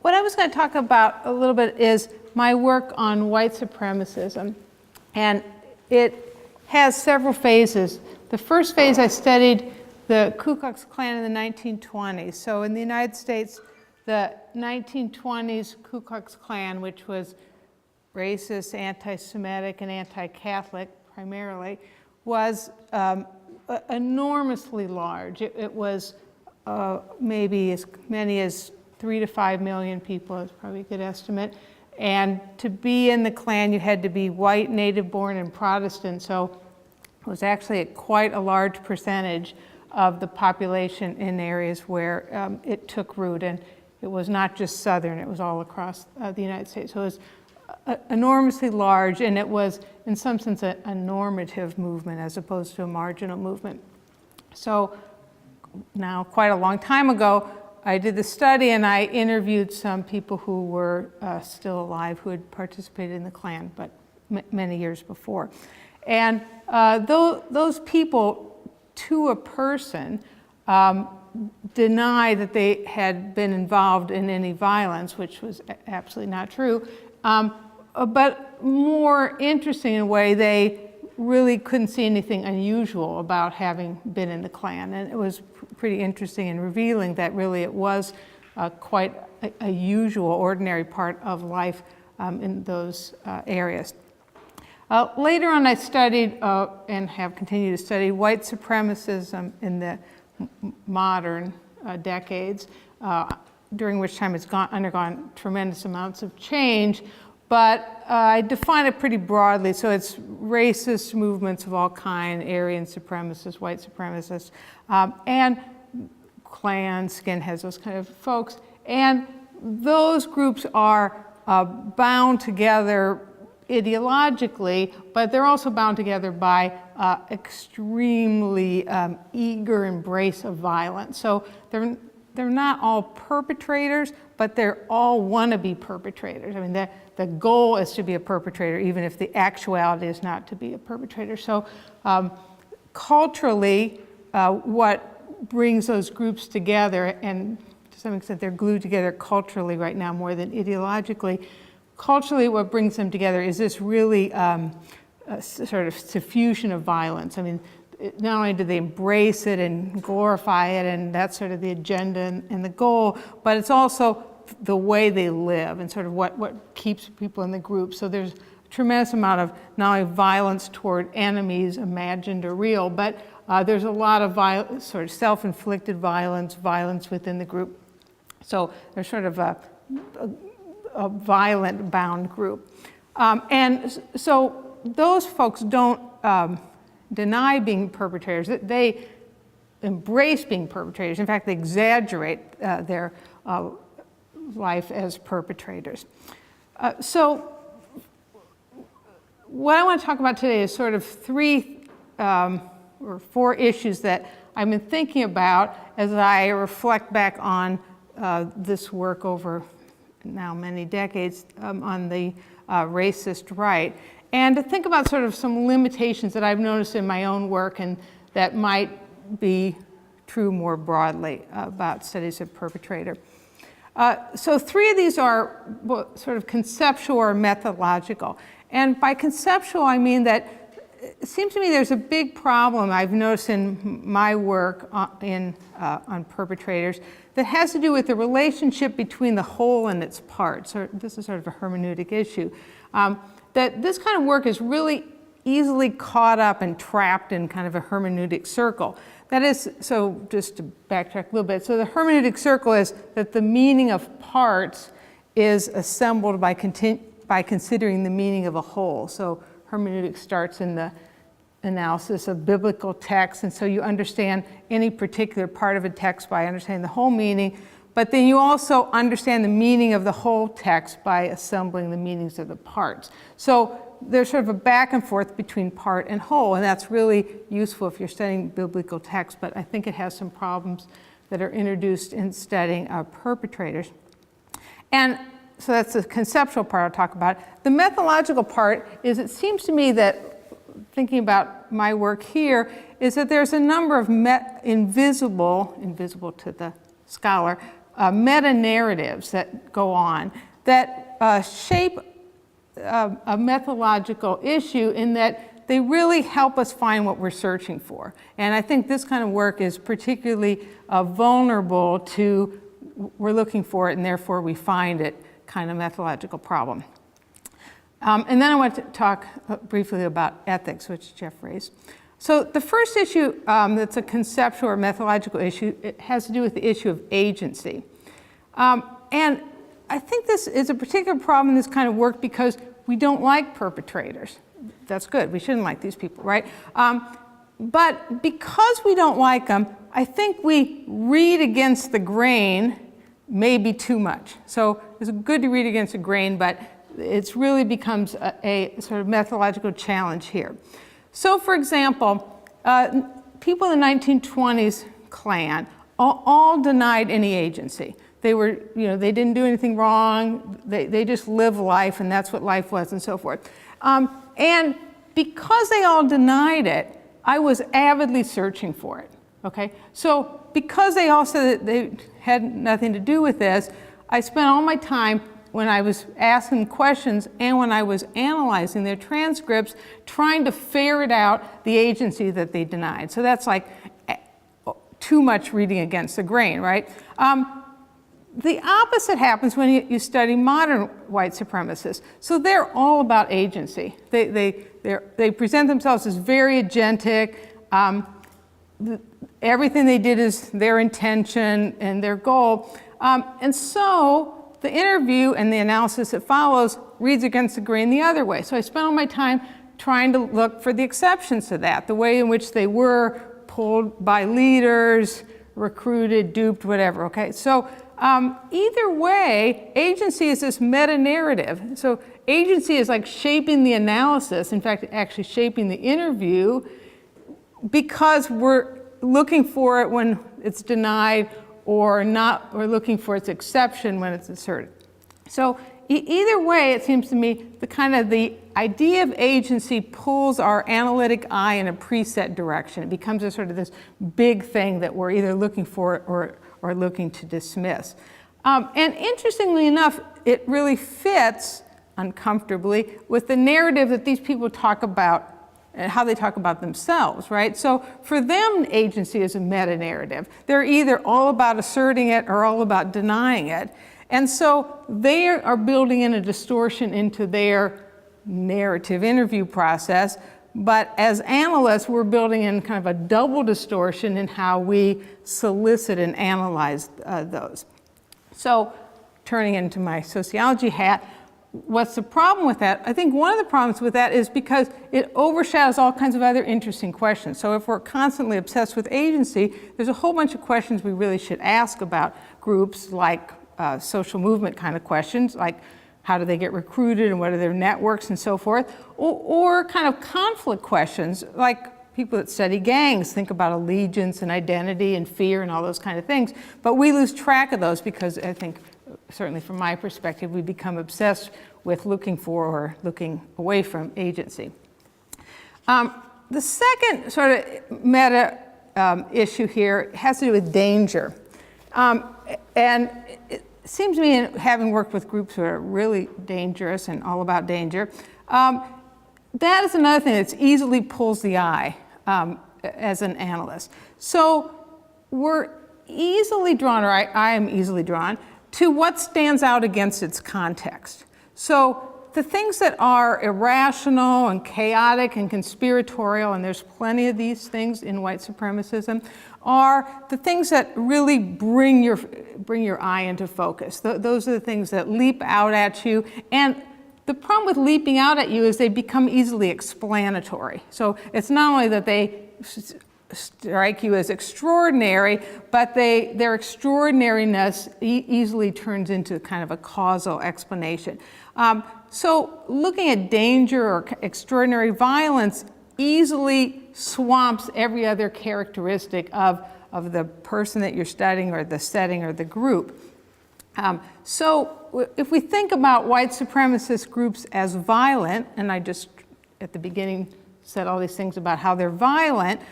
what I was going to talk about a little bit is my work on white supremacism. And it has several phases. The first phase, I studied the Ku Klux Klan in the 1920s. So in the United States, the 1920s Ku Klux Klan, which was racist, anti-Semitic, and anti-Catholic primarily, was enormously large. It was maybe as many as 3 to 5 million people is probably a good estimate. And to be in the Klan, you had to be white, native-born, and Protestant. So it was actually quite a large percentage of the population in areas where it took root. And it was not just Southern, it was all across the United States. So it was enormously large, and it was, in some sense, a normative movement as opposed to a marginal movement. So now, quite a long time ago, I did the study, and I interviewed some people who were still alive who had participated in the Klan, but many years before. And those people, to a person, deny that they had been involved in any violence, which was absolutely not true. But more interesting in a way, they really couldn't see anything unusual about having been in the Klan. And it was pretty interesting and revealing that really it was quite a usual, ordinary part of life in those areas. Later on, I studied and have continued to study white supremacism in the modern decades, during which time it's undergone tremendous amounts of change. But I define it pretty broadly. So it's racist movements of all kinds, Aryan supremacists, white supremacists, and Klans, skinheads, those kind of folks. And those groups are bound together ideologically, but they're also bound together by extremely eager embrace of violence. So they're not all perpetrators, but they're all wannabe perpetrators. I mean, the goal is to be a perpetrator, even if the actuality is not to be a perpetrator. So culturally, what brings those groups together, and to some extent they're glued together culturally right now more than ideologically, culturally what brings them together is this really sort of suffusion of violence. I mean, not only do they embrace it and glorify it, and that's sort of the agenda and the goal, but it's also the way they live and sort of what keeps people in the group. So there's a tremendous amount of not only violence toward enemies, imagined or real, but there's a lot of sort of self-inflicted violence, violence within the group. So there's sort of a violent bound group. And so those folks don't deny being perpetrators. They embrace being perpetrators. In fact, they exaggerate their life as perpetrators. So what I want to talk about today is sort of 3 or 4 issues that I've been thinking about as I reflect back on this work over now many decades on the racist right. And to think about sort of some limitations that I've noticed in my own work and that might be true more broadly about studies of perpetrator. So 3 of these are sort of conceptual or methodological. And by conceptual, I mean that it seems to me there's a big problem I've noticed in my work on perpetrators that has to do with the relationship between the whole and its parts. So this is sort of a hermeneutic issue. That this kind of work is really easily caught up and trapped in kind of a hermeneutic circle. That is, so just to backtrack a little bit, so the hermeneutic circle is that the meaning of parts is assembled by considering the meaning of a whole. So hermeneutics starts in the analysis of biblical texts, and so you understand any particular part of a text by understanding the whole meaning, but then you also understand the meaning of the whole text by assembling the meanings of the parts. So there's sort of a back and forth between part and whole, and that's really useful if you're studying biblical text, but I think it has some problems that are introduced in studying perpetrators. And so that's the conceptual part I'll talk about. The methodological part is, it seems to me that, thinking about my work here, is that there's a number of invisible to the scholar, meta-narratives that go on that shape a methodological issue in that they really help us find what we're searching for. And I think this kind of work is particularly vulnerable to we're looking for it and therefore we find it kind of methodological problem. And then I want to talk briefly about ethics, which Jeff raised. So the first issue that's a conceptual or methodological issue, it has to do with the issue of agency. And I think this is a particular problem in this kind of work because we don't like perpetrators. That's good, we shouldn't like these people, right? But because we don't like them, I think we read against the grain maybe too much. So it's good to read against the grain, but it really becomes a sort of methodological challenge here. So for example, people in the 1920s Klan all denied any agency. They were, they didn't do anything wrong, they just lived life and that's what life was and so forth. And because they all denied it, I was avidly searching for it, okay? So because they all said that they had nothing to do with this, I spent all my time when I was asking questions and when I was analyzing their transcripts, trying to ferret out the agency that they denied. So that's like too much reading against the grain, right? The opposite happens when you study modern white supremacists. So they're all about agency. They present themselves as very agentic. Everything they did is their intention and their goal. And so the interview and the analysis that follows reads against the grain the other way. So I spent all my time trying to look for the exceptions to that, the way in which they were pulled by leaders, recruited, duped, whatever, okay? So either way, agency is this meta-narrative. So agency is like shaping the analysis, in fact, actually shaping the interview, because we're looking for it when it's denied or not, or looking for its exception when it's asserted. So either way, it seems to me the idea of agency pulls our analytic eye in a preset direction. It becomes a sort of this big thing that we're either looking for or looking to dismiss. And interestingly enough, it really fits uncomfortably with the narrative that these people talk about and how they talk about themselves, right? So for them, agency is a meta-narrative. They're either all about asserting it or all about denying it. And so they are building in a distortion into their narrative interview process. But as analysts, we're building in kind of a double distortion in how we solicit and analyze those. So turning into my sociology hat, what's the problem with that? I think one of the problems with that is because it overshadows all kinds of other interesting questions. So if we're constantly obsessed with agency, there's a whole bunch of questions we really should ask about groups, like social movement kind of questions, like how do they get recruited and what are their networks and so forth, or kind of conflict questions, like people that study gangs think about allegiance and identity and fear and all those kind of things, but we lose track of those because I think, certainly from my perspective, we become obsessed with looking for or looking away from agency. The second sort of meta issue here has to do with danger. And it seems to me, having worked with groups who are really dangerous and all about danger, that is another thing that easily pulls the eye as an analyst. So we're easily drawn, or I am easily drawn, to what stands out against its context. So the things that are irrational and chaotic and conspiratorial, and there's plenty of these things in white supremacism, are the things that really bring your eye into focus. Those are the things that leap out at you. And the problem with leaping out at you is they become easily explanatory. So it's not only that they strike you as extraordinary, but their extraordinariness easily turns into kind of a causal explanation. So looking at danger or extraordinary violence easily swamps every other characteristic of the person that you're studying or the setting or the group. So if we think about white supremacist groups as violent, and I just at the beginning said all these things about how they're violent,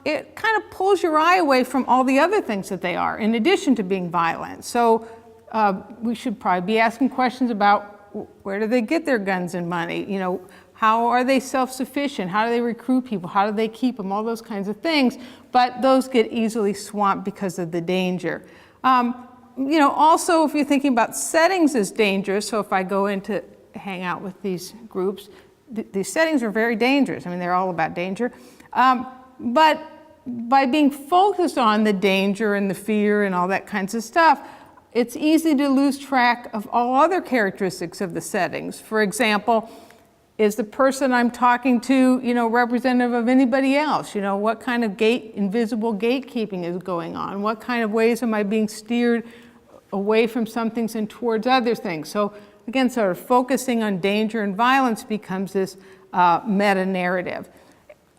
it kind of pulls your eye away from all the other things that they are, in addition to being violent. So we should probably be asking questions about where do they get their guns and money? You know, how are they self-sufficient? How do they recruit people? How do they keep them? All those kinds of things. But those get easily swamped because of the danger. You know, also, if you're thinking about settings as dangerous, so if I go in to hang out with these groups, these settings are very dangerous. I mean, they're all about danger. But by being focused on the danger and the fear and all that kinds of stuff, it's easy to lose track of all other characteristics of the settings. For example, is the person I'm talking to, you know, representative of anybody else? You know, what kind of invisible gatekeeping is going on? What kind of ways am I being steered away from some things and towards other things? So again, sort of focusing on danger and violence becomes this meta-narrative.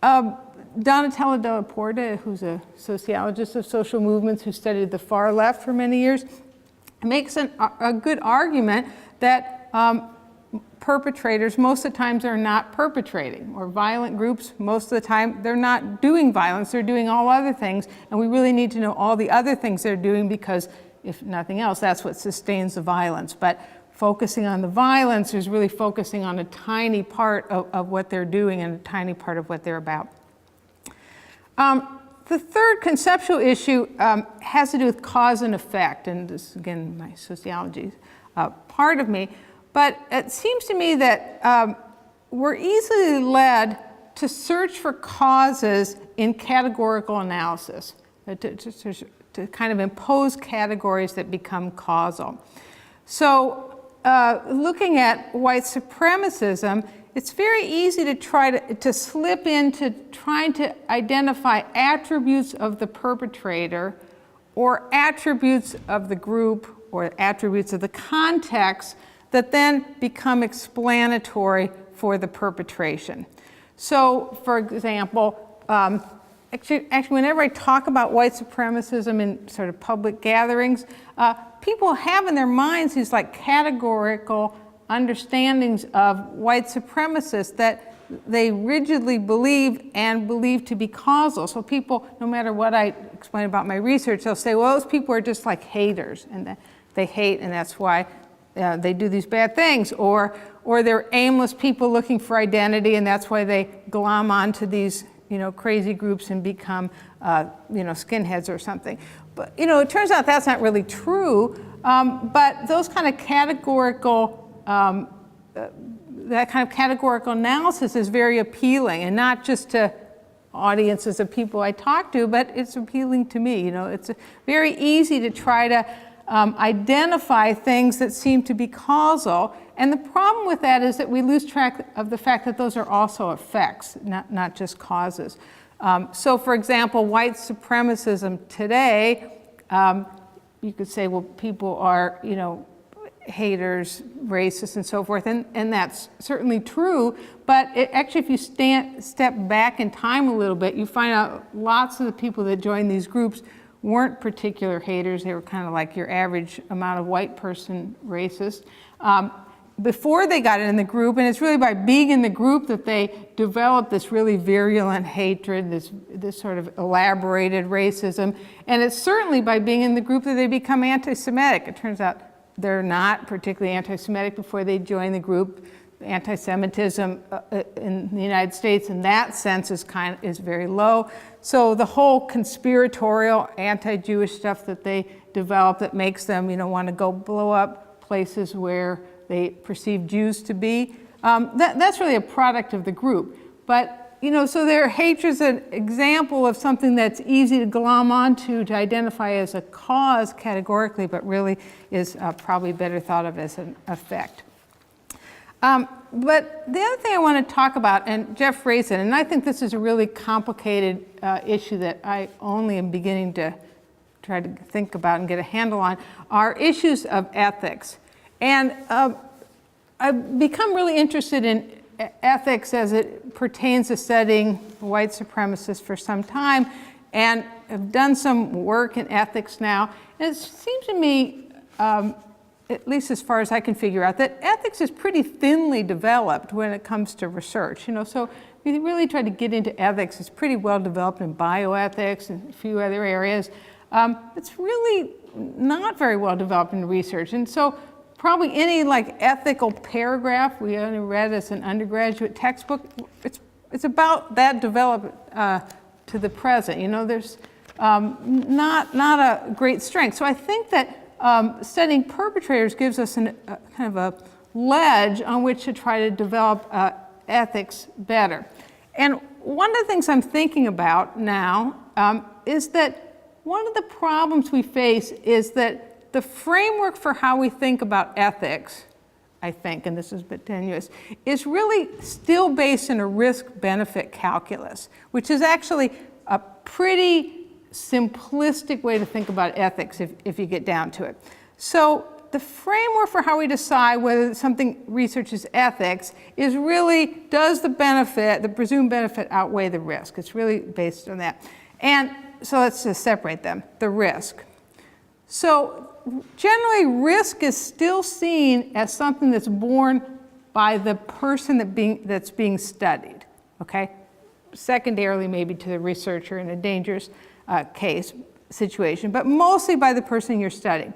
Donatella Della Porta, who's a sociologist of social movements who studied the far left for many years, makes a good argument that perpetrators most of the times are not perpetrating, or violent groups most of the time they're not doing violence, they're doing all other things, and we really need to know all the other things they're doing because if nothing else, that's what sustains the violence. But focusing on the violence is really focusing on a tiny part of what they're doing and a tiny part of what they're about. The third conceptual issue has to do with cause and effect, and this is, again, my sociology part of me, but it seems to me that we're easily led to search for causes in categorical analysis, to kind of impose categories that become causal. So looking at white supremacism, it's very easy to try to slip into trying to identify attributes of the perpetrator or attributes of the group or attributes of the context that then become explanatory for the perpetration. So, for example, actually, whenever I talk about white supremacism in sort of public gatherings, people have in their minds these like categorical understandings of white supremacists that they rigidly believe and believe to be causal. So people, no matter what I explain about my research, they'll say, well, those people are just like haters, and they hate, and that's why they do these bad things. Or they're aimless people looking for identity, and that's why they glom onto these, you know, crazy groups and become, you know, skinheads or something. But, you know, it turns out that's not really true. But those kind of categorical that kind of categorical analysis is very appealing, and not just to audiences of people I talk to, but it's appealing to me. You know, it's very easy to try to identify things that seem to be causal, and the problem with that is that we lose track of the fact that those are also effects, not just causes. So, for example, white supremacism today, you could say, well, people are, you know, haters, racists, and so forth, and that's certainly true, but actually if you step back in time a little bit, you find out lots of the people that joined these groups weren't particular haters. They were kind of like your average amount of white person racist before they got in the group, and it's really by being in the group that they developed this really virulent hatred, this sort of elaborated racism, and it's certainly by being in the group that they become anti-Semitic. It turns out they're not particularly anti-Semitic before they join the group. Anti-Semitism in the United States in that sense is very low. So the whole conspiratorial anti-Jewish stuff that they develop that makes them, you know, want to go blow up places where they perceive Jews to be, that's really a product of the group. But you know, so their hatred's an example of something that's easy to glom onto to identify as a cause categorically, but really is probably better thought of as an effect. But the other thing I want to talk about, and Jeff raised it, and I think this is a really complicated issue that I only am beginning to try to think about and get a handle on, are issues of ethics. And I've become really interested in ethics as it pertains to studying white supremacists for some time, and have done some work in ethics now. And it seems to me, at least as far as I can figure out, that ethics is pretty thinly developed when it comes to research. You know, so we really tried to get into ethics. It's pretty well developed in bioethics and a few other areas. It's really not very well developed in research. And so probably any like ethical paragraph we only read as an undergraduate textbook, it's about that development to the present. You know, there's not a great strength. So I think that studying perpetrators gives us kind of a ledge on which to try to develop ethics better. And one of the things I'm thinking about now is that one of the problems we face is that the framework for how we think about ethics, I think, and this is a bit tenuous, is really still based in a risk-benefit calculus, which is actually a pretty simplistic way to think about ethics if you get down to it. So the framework for how we decide whether something research is ethics is really, does the benefit, the presumed benefit, outweigh the risk? It's really based on that. And so let's just separate them, the risk. So generally, risk is still seen as something that's borne by the person that's being studied, okay? Secondarily, maybe to the researcher in a dangerous situation, but mostly by the person you're studying.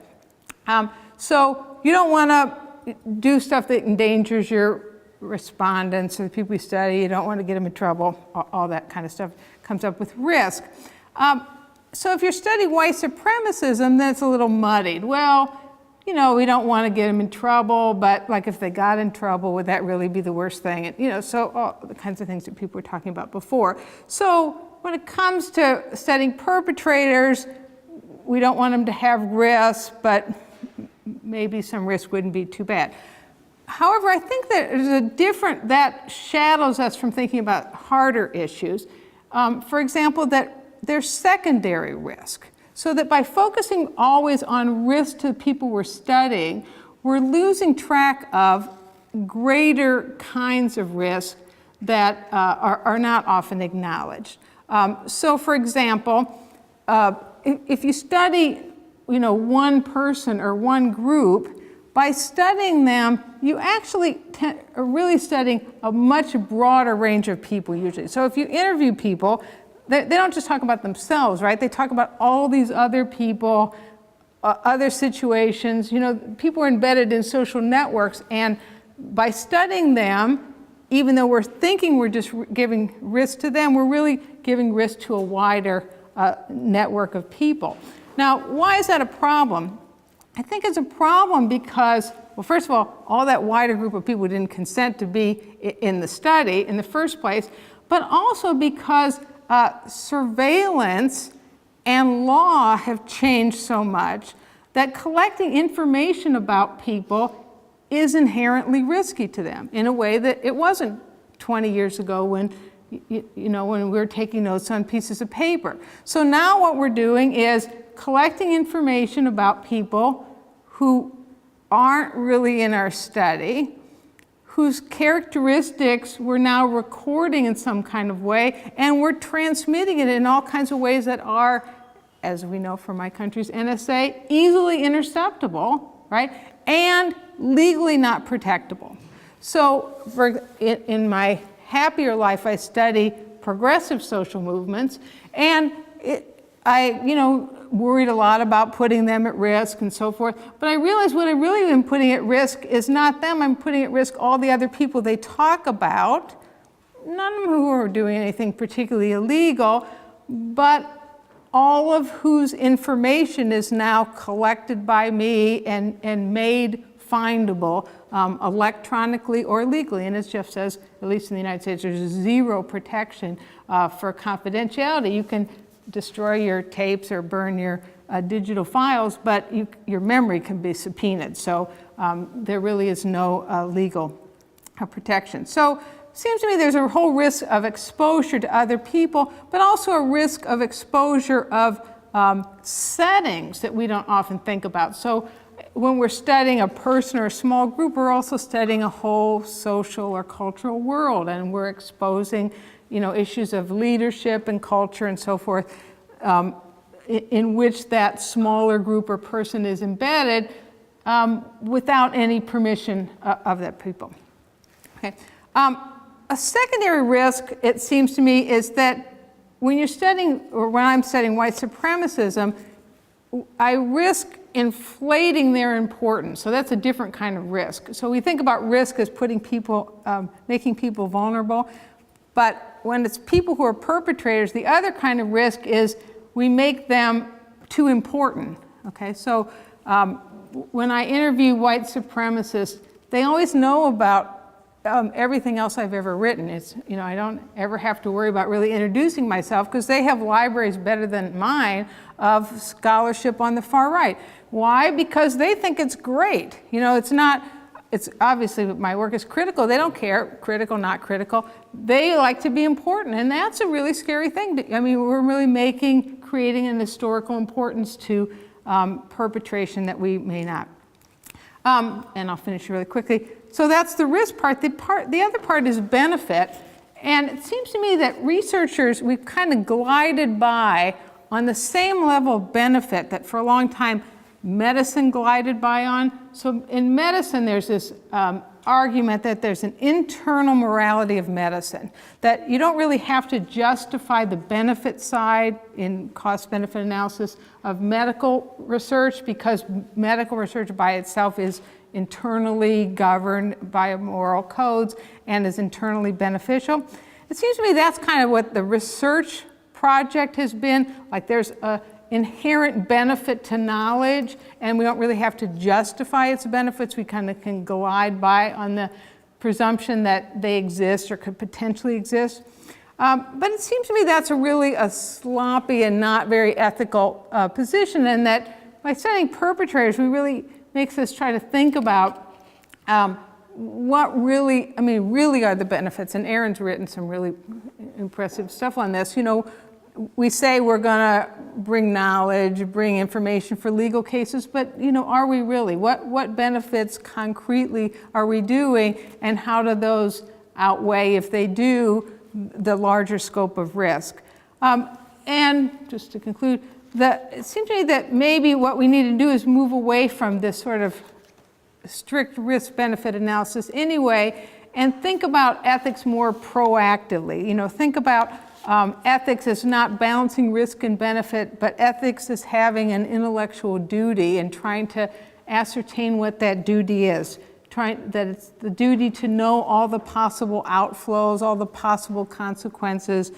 So you don't want to do stuff that endangers your respondents or the people you study. You don't want to get them in trouble. All that kind of stuff comes up with risk. So if you're studying white supremacism, that's a little muddied. Well, you know, we don't want to get them in trouble, but like if they got in trouble, would that really be the worst thing? And, you know, so all the kinds of things that people were talking about before. So when it comes to studying perpetrators, we don't want them to have risk, but maybe some risk wouldn't be too bad. However, I think that there's that shadows us from thinking about harder issues. For example, that there's secondary risk. So that by focusing always on risk to the people we're studying, we're losing track of greater kinds of risk that are not often acknowledged. So for example, if you study, you know, one person or one group, by studying them, you actually are really studying a much broader range of people usually. So if you interview people, they don't just talk about themselves, right? They talk about all these other people, other situations. You know, people are embedded in social networks, and by studying them, even though we're thinking we're just giving risk to them, we're really giving risk to a wider network of people. Now, why is that a problem? I think it's a problem because, well, first of all that wider group of people didn't consent to be in the study in the first place, but also because surveillance and law have changed so much that collecting information about people is inherently risky to them in a way that it wasn't 20 years ago when when we were taking notes on pieces of paper. So now what we're doing is collecting information about people who aren't really in our study, whose characteristics we're now recording in some kind of way, and we're transmitting it in all kinds of ways that are, as we know from my country's NSA, easily interceptable, right, and legally not protectable. So in my happier life, I study progressive social movements, and I worried a lot about putting them at risk and so forth. But I realized what I really am putting at risk is not them. I'm putting at risk all the other people they talk about, none of them who are doing anything particularly illegal, but all of whose information is now collected by me and made findable electronically or legally. And as Jeff says, at least in the United States, there's zero protection for confidentiality. You can destroy your tapes or burn your digital files, but your memory can be subpoenaed. So there really is no legal protection. So it seems to me there's a whole risk of exposure to other people, but also a risk of exposure of settings that we don't often think about. So when we're studying a person or a small group, we're also studying a whole social or cultural world, and we're exposing issues of leadership and culture and so forth, in which that smaller group or person is embedded without any permission of that people. Okay. A secondary risk, it seems to me, is that when you're studying, or when I'm studying white supremacism, I risk inflating their importance. So that's a different kind of risk. So we think about risk as putting people, making people vulnerable. But when it's people who are perpetrators, the other kind of risk is we make them too important. Okay, so when I interview white supremacists, they always know about everything else I've ever written. It's, you know, I don't ever have to worry about really introducing myself because they have libraries better than mine of scholarship on the far right. Why? Because they think it's great. You know, it's not, it's obviously my work is critical. They don't care, critical, not critical. They like to be important, and that's a really scary thing. I mean, we're really creating an historical importance to perpetration that we may not. And I'll finish really quickly. So that's the risk part. The other part is benefit. And it seems to me that researchers, we've kind of glided by on the same level of benefit that for a long time medicine glided by on. So in medicine, there's this argument that there's an internal morality of medicine, that you don't really have to justify the benefit side in cost-benefit analysis of medical research because medical research by itself is internally governed by moral codes and is internally beneficial. It seems to me that's kind of what the research project has been. Like there's an inherent benefit to knowledge and we don't really have to justify its benefits. We kind of can glide by on the presumption that they exist or could potentially exist. But it seems to me that's really a sloppy and not very ethical position, and that by studying perpetrators, we really makes us try to think about what really, I mean, really are the benefits. And Aaron's written some really impressive stuff on this. You know, we say we're going to bring knowledge, bring information for legal cases, but, you know, are we really? What benefits concretely are we doing, and how do those outweigh, if they do, the larger scope of risk? And just to conclude, it seems to me that maybe what we need to do is move away from this sort of strict risk-benefit analysis anyway, and think about ethics more proactively. You know, think about ethics as not balancing risk and benefit, but ethics as having an intellectual duty and trying to ascertain what that duty is. That it's the duty to know all the possible outflows, all the possible consequences,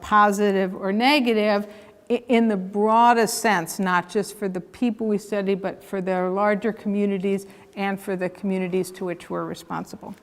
positive or negative, in the broadest sense, not just for the people we study, but for their larger communities and for the communities to which we're responsible.